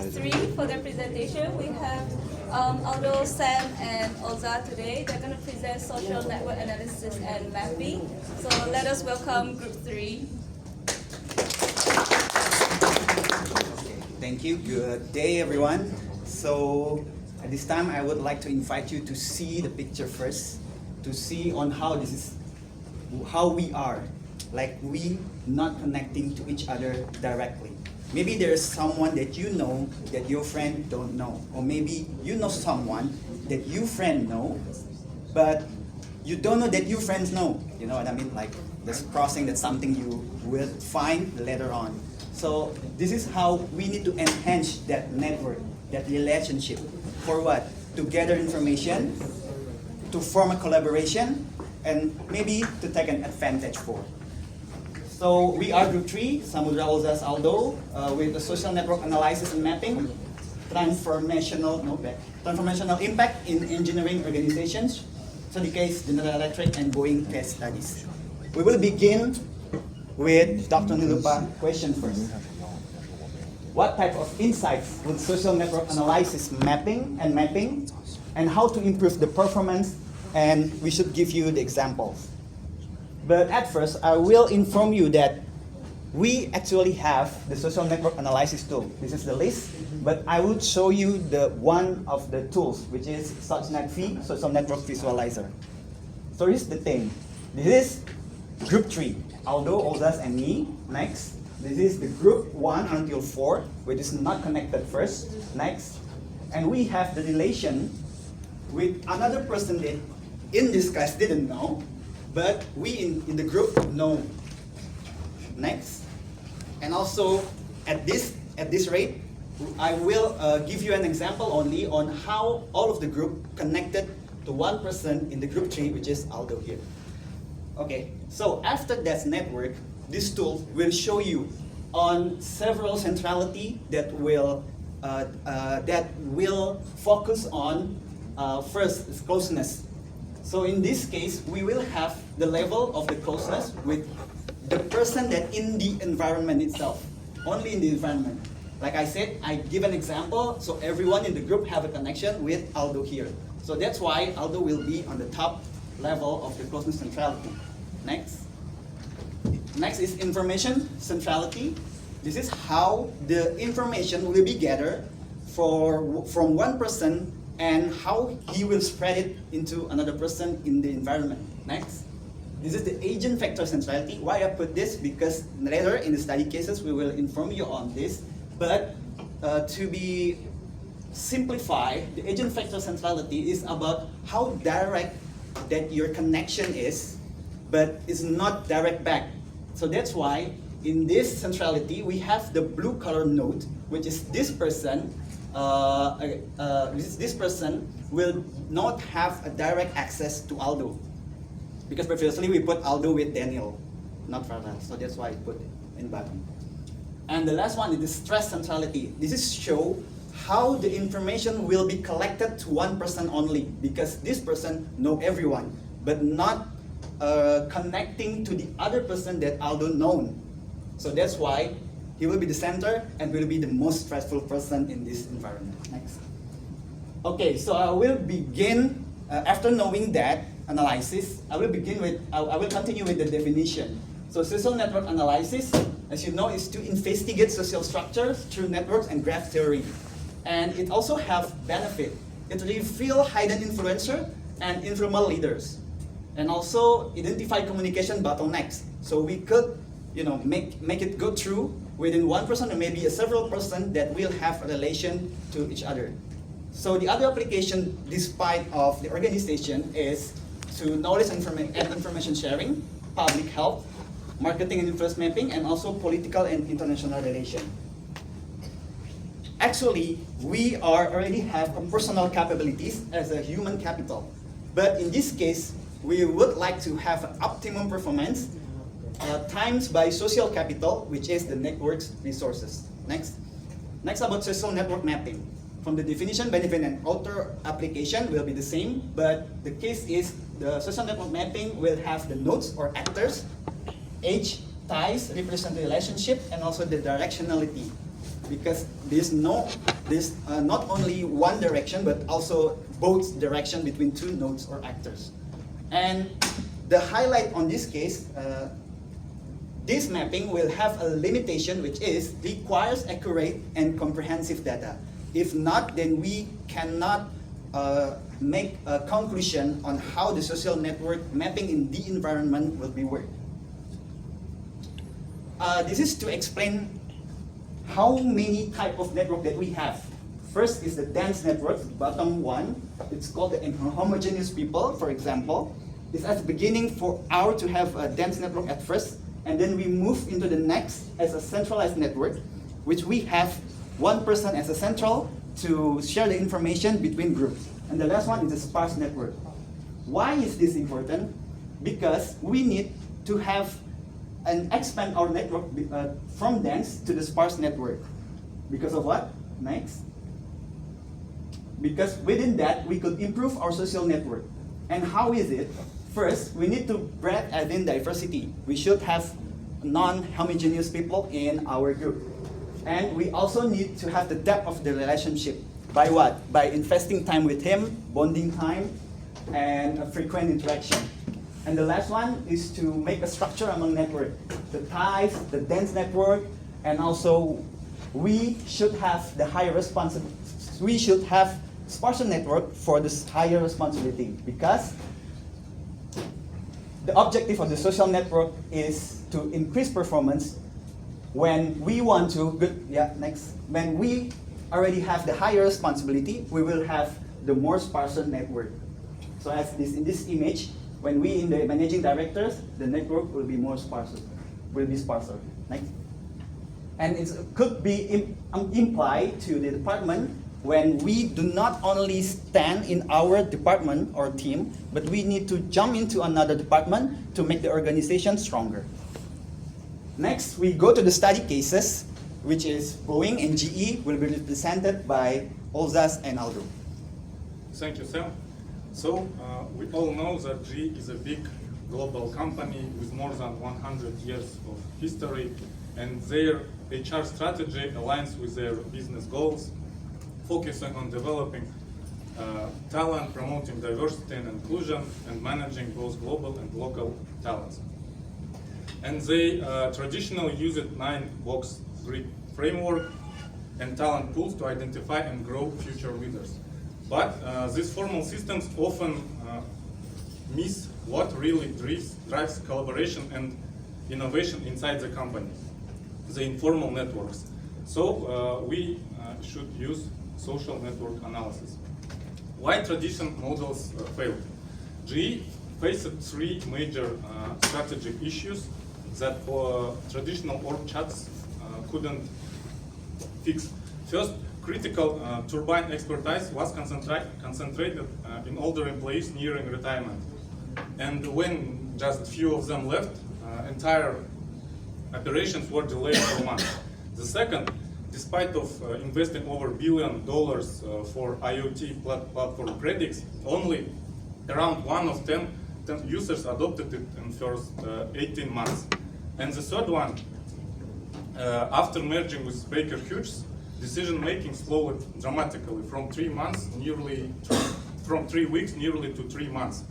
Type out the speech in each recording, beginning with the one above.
3 for their presentation. We have Aldo, Sam, and Oza today. They're going to present social network analysis and mapping. So let us welcome Group 3. Thank you. Good day, everyone. So at this time, I would like to invite you to see the picture first, to see on how we are, like we not connecting to each other directly. Maybe there's someone that you know that your friend don't know, or maybe you know someone that your friend know, but you don't know that your friends know. You know what I mean? Like this crossing, that's something you will find later on. So this is how we need to enhance that network, that relationship. For what? To gather information, to form a collaboration, and maybe to take an advantage for. So we are Group 3, Samudra Ozas Aldo, with the social network analysis and mapping, transformational impact in engineering organizations, so the case General Electric and Boeing case studies. We will begin with Dr. Nilupa question first. What type of insights would social network analysis mapping, and how to improve the performance, and we should give you the examples. But at first, I will inform you that we actually have the social network analysis tool. This is the list, but I would show you the one of the tools, which is SocialNetV, Social Network Visualizer. So here's the thing. This is Group 3, Aldo, Ozas, and me. Next. This is the Group 1 until 4, which is not connected first. Next. And we have the relation with another person that in this class didn't know, but we in the group know. Next. And also at this rate, I will give you an example only on how all of the group connected to one person in the Group 3, which is Aldo here. Okay, so after that network, this tool will show you on several centrality that will focus on first is closeness. So in this case, we will have the level of the closeness with the person that in the environment itself, only in the environment. Like I said, I give an example, so everyone in the group have a connection with Aldo here. So that's why Aldo will be on the top level of the closeness centrality. Next. Next is information centrality. This is how the information will be gathered from one person and how he will spread it into another person in the environment. Next. This is the agent factor centrality. Why I put this? Because later in the study cases we will inform you on this. But to be simplified, the agent factor centrality is about how direct that your connection is, but it's not direct back. So that's why in this centrality we have the blue color node, which is this person. This person will not have a direct access to Aldo, because previously we put Aldo with Daniel, not Farrell. So that's why I put it in bottom. And the last one is the stress centrality. This is show how the information will be collected to one person only, because this person know everyone, but not connecting to the other person that Aldo known. So that's why he will be the center and will be the most stressful person in this environment. Next. Okay, so I will begin after knowing that analysis. I will continue with the definition. So social network analysis, as you know, is to investigate social structures through networks and graph theory. And it also have benefit. It reveal hidden influencer and informal leaders, and also identify communication bottlenecks. So we could, make it go through within one person or maybe a several person that will have a relation to each other. So the other application, despite of the organization, is to knowledge and information sharing, public health, marketing and influence mapping, and also political and international relation. Actually, we already have a personal capabilities as a human capital. But in this case, we would like to have an optimum performance times by social capital, which is the network's resources. Next. Next about social network mapping. From the definition, benefit, and outer application will be the same, but the case is the social network mapping will have the nodes or actors, age, ties, represent the relationship, and also the directionality. because there's not only one direction but also both direction between two nodes or actors. And the highlight on this case, this mapping will have a limitation, which is requires accurate and comprehensive data. If not, then we cannot make a conclusion on how the social network mapping in the environment will be worked. This is to explain how many type of network that we have. First is the dense network, bottom one. It's called the homogeneous people, for example. It's at the beginning for our to have a dense network at first, and then we move into the next as a centralized network, which we have one person as a central to share the information between groups. And the last one is a sparse network. Why is this important? Because we need to have and expand our network from dense to the sparse network. Because of what? Next. Because within that, we could improve our social network. And how is it? First, we need to breadth add in diversity. We should have non-homogeneous people in our group. And we also need to have the depth of the relationship. By what? By investing time with him, bonding time, and a frequent interaction. And the last one is to make a structure among network. The ties, the dense network, and also we should have the higher responsibility. We should have sparser network for this higher responsibility, because the objective of the social network is to increase performance when we want to, when we already have the higher responsibility, we will have the more sparser network. So as this in this image, when we in the managing directors, the network will be more sparser, Next. And it could be implied to the department when we do not only stand in our department or team, but we need to jump into another department to make the organization stronger. Next, we go to the study cases, which is Boeing and GE will be represented by Olzas and Aldo. Thank you, Sam. So, we all know that GE is a big global company with more than 100 years of history, and their HR strategy aligns with their business goals, focusing on developing talent, promoting diversity and inclusion, and managing both global and local talents. And they traditionally use a 9-box grid framework and talent pools to identify and grow future leaders. But these formal systems often miss what really drives collaboration and innovation inside the company, the informal networks. So we should use social network analysis. Why traditional models failed? GE faced 3 major strategic issues that traditional org chats couldn't fix. First, critical turbine expertise was concentrated in older employees nearing retirement. And when just a few of them left, entire operations were delayed for months. The second, despite of investing over $1 billion for IoT platform Predix, only around 1 of 10 users adopted it in first 18 months. And the third one, after merging with Baker Hughes, decision-making slowed dramatically from 3 weeks nearly to 3 months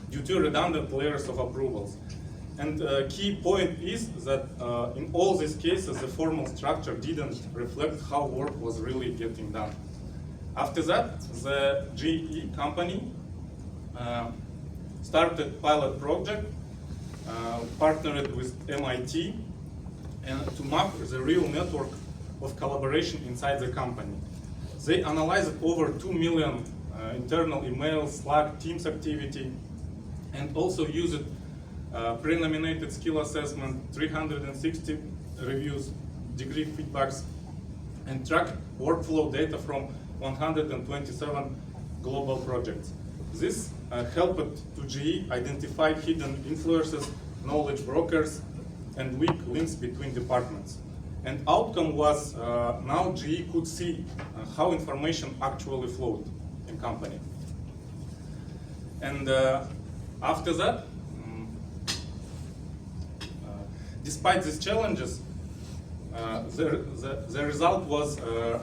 due to redundant layers of approvals. And key point is that in all these cases, the formal structure didn't reflect how work was really getting done. After that, the GE company started pilot project, partnered with MIT, and to map the real network of collaboration inside the company. They analyzed over 2 million internal emails, Slack, Teams activity, and also used pre-nominated skill assessment, 360 reviews, degree feedbacks, and tracked workflow data from 127 global projects. This helped to GE identify hidden influences, knowledge brokers, and weak links between departments. And outcome was now GE could see how information actually flowed in company. And after that, despite these challenges, the result was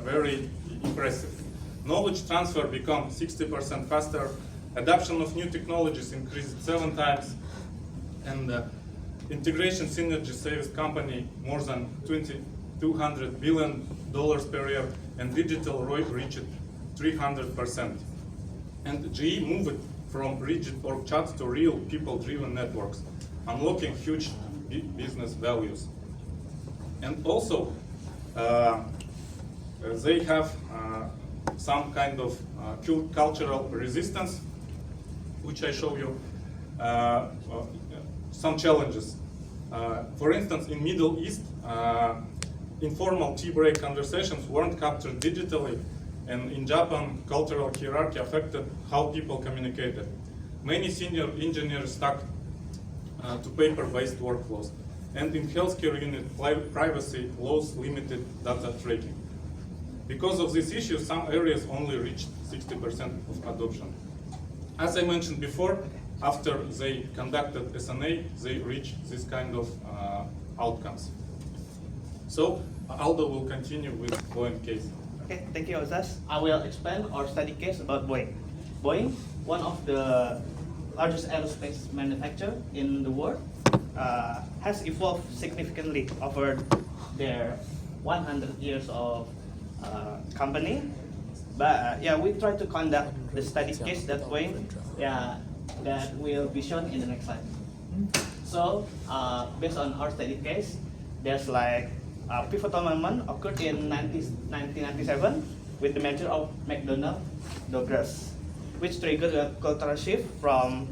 very impressive. Knowledge transfer became 60% faster, adoption of new technologies increased 7 times, and integration synergy saved company more than $200 billion per year, and digital ROI reached 300%. And GE moved from rigid org charts to real people-driven networks, unlocking huge business values. And also, they have some kind of cultural resistance, which I show you. Some challenges. For instance, in Middle East, informal tea break conversations weren't captured digitally, and in Japan, cultural hierarchy affected how people communicated. Many senior engineers stuck to paper-based workflows, and in healthcare unit, privacy laws limited data tracking. Because of these issues, some areas only reached 60% of adoption. As I mentioned before, after they conducted SNA, they reached this kind of outcomes. So Aldo will continue with Boeing case. Okay, thank you, Ozas. I will explain our study case about Boeing. Boeing, one of the largest aerospace manufacturer in the world, has evolved significantly over their 100 years of company. But yeah, we try to conduct the study case that Boeing, that will be shown in the next slide. So based on our study case, there's like a pivotal moment occurred in 1997 with the merger of McDonnell Douglas, which triggered a cultural shift from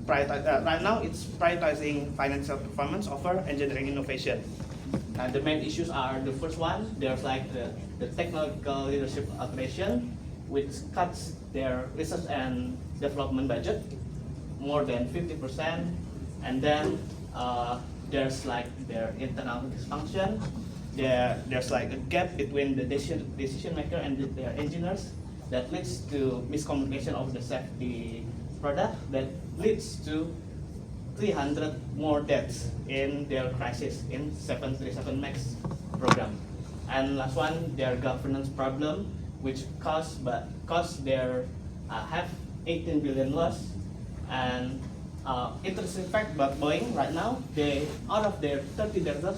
right now it's prioritizing financial performance over engineering innovation. And the main issues are, the first one, there's like the technological leadership operation, which cuts their research and development budget more than 50%, and then there's like their internal dysfunction. There's like a gap between the decision maker and their engineers that leads to miscommunication of the safety product that leads to 300 more deaths in their crisis in 737 MAX program. And last one, their governance problem, which cost their have 18 billion loss. And interesting fact about Boeing right now, they out of their 30 directors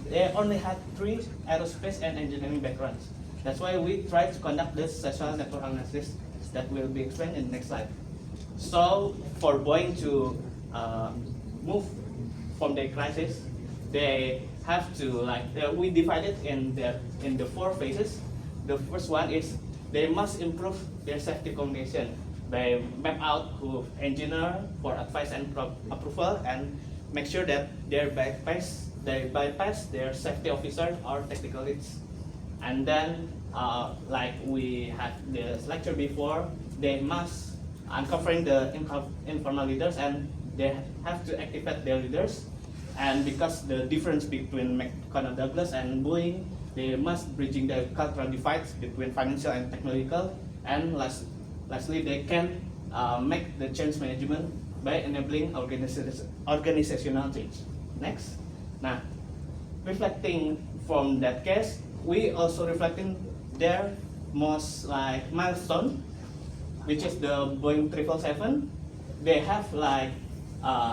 they only had 3 aerospace and engineering backgrounds. That's why we try to conduct this social network analysis that will be explained in the next slide. So for Boeing to move from their crisis, they have to we divided in the 4 phases. The first one is they must improve their safety communication. They map out who engineer for advice and approval and make sure that they bypass their safety officer or technical leads. And then, like we had this lecture before, they must uncovering the informal leaders and they have to activate their leaders. And because the difference between McDonnell Douglas and Boeing, they must bridging the cultural divides between financial and technological. And lastly, they can make the change management by enabling organizational change. Next. Now, reflecting from that case, we also reflecting their most milestone, which is the Boeing 777. They have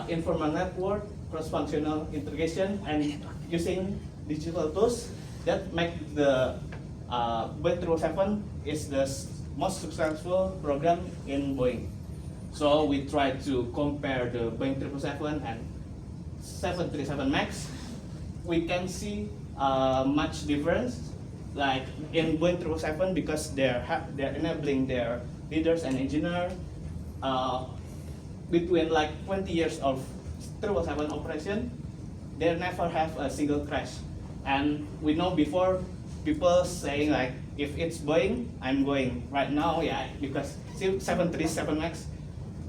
informal network, cross-functional integration, and using digital tools that make the Boeing 777 is the most successful program in Boeing. So we try to compare the Boeing 777 and 737 MAX. We can see much difference, like in Boeing 777 because they're enabling their leaders and engineers between 20 years of 777 operation, they never have a single crash. And we know before people saying if it's Boeing, I'm going. Right now, because 737 MAX,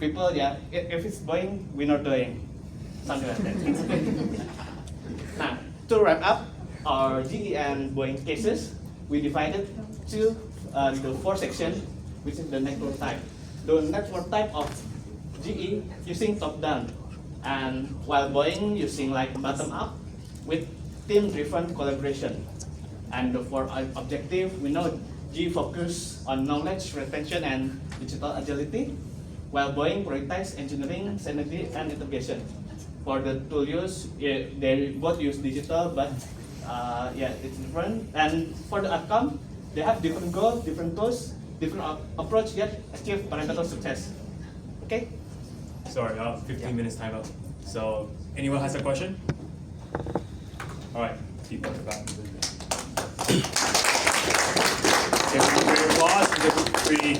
people, if it's Boeing, we're not doing. Something like that. Now, to wrap up our GE and Boeing cases, we divided to the 4 sections, which is the network type. The network type of GE using top-down, and while Boeing using bottom-up with team-driven collaboration. And for our objective, we know G focus on knowledge retention and digital agility, while Boeing prioritize engineering, sanity, and integration. For the tool use, they both use digital, but it's different. And for the outcome, they have different goals, different tools, different approach, yet achieve parental success. Okay? Sorry, 15 minutes time up. So, anyone has a question? All right, keep on the back. Okay, applause for the group 3.